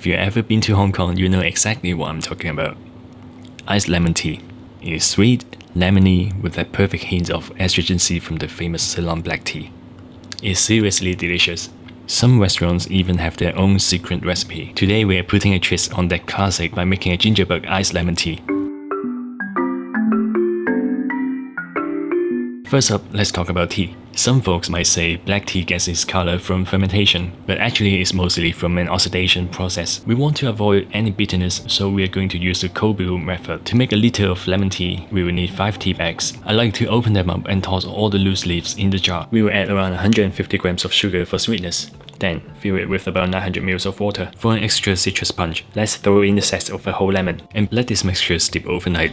If you've ever been to Hong Kong, you know exactly what I'm talking about. Iced lemon tea. It is sweet, lemony, with that perfect hint of astringency from the famous Ceylon black tea. It's seriously delicious. Some restaurants even have their own secret recipe. Today we are putting a twist on that classic by making a gingerbread iced lemon tea. First up, let's talk about tea. Some folks might say black tea gets its color from fermentation, but actually it's mostly from an oxidation process. We want to avoid any bitterness, so we are going to use the cold brew method. To make a liter of lemon tea, we will need 5 tea bags. I like to open them up and toss all the loose leaves in the jar. We will add around 150 grams of sugar for sweetness. Then, fill it with about 900 ml of water. For an extra citrus punch, let's throw in the zest of a whole lemon, and let this mixture steep overnight.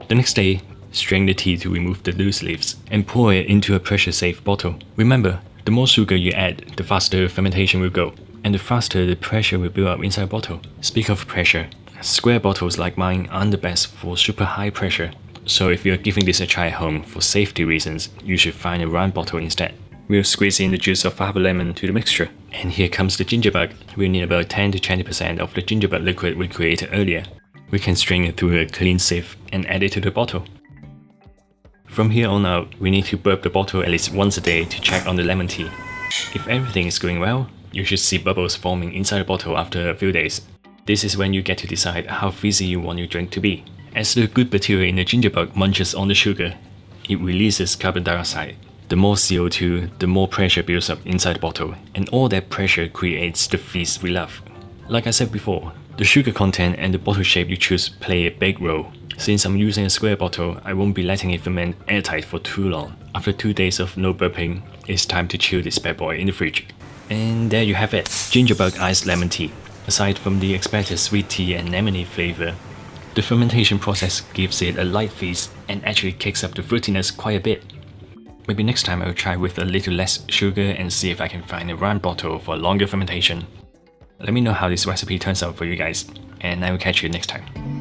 The next day, strain the tea to remove the loose leaves, and pour it into a pressure-safe bottle. Remember, the more sugar you add, the faster fermentation will go, and the faster the pressure will build up inside a bottle. Speak of pressure, square bottles like mine aren't the best for super high pressure. So if you're giving this a try at home for safety reasons, you should find a round bottle instead. We'll squeeze in the juice of half a lemon to the mixture. And here comes the gingerbread. We'll need about 10 to 20% of the gingerbread liquid we created earlier. We can strain it through a clean sieve and add it to the bottle. From here on out, we need to burp the bottle at least once a day to check on the lemon tea. If everything is going well, you should see bubbles forming inside the bottle after a few days. This is when you get to decide how fizzy you want your drink to be. As the good bacteria in the gingerbread munches on the sugar, it releases carbon dioxide. The more CO2, the more pressure builds up inside the bottle, and all that pressure creates the fizz we love. Like I said before, the sugar content and the bottle shape you choose play a big role. Since I'm using a square bottle, I won't be letting it ferment airtight for too long. After 2 days of no burping, it's time to chill this bad boy in the fridge. And there you have it, gingerbread iced lemon tea. Aside from the expected sweet tea and lemony flavor, the fermentation process gives it a light fizz and actually kicks up the fruitiness quite a bit. Maybe next time I'll try with a little less sugar and see if I can find a round bottle for longer fermentation. Let me know how this recipe turns out for you guys, and I will catch you next time.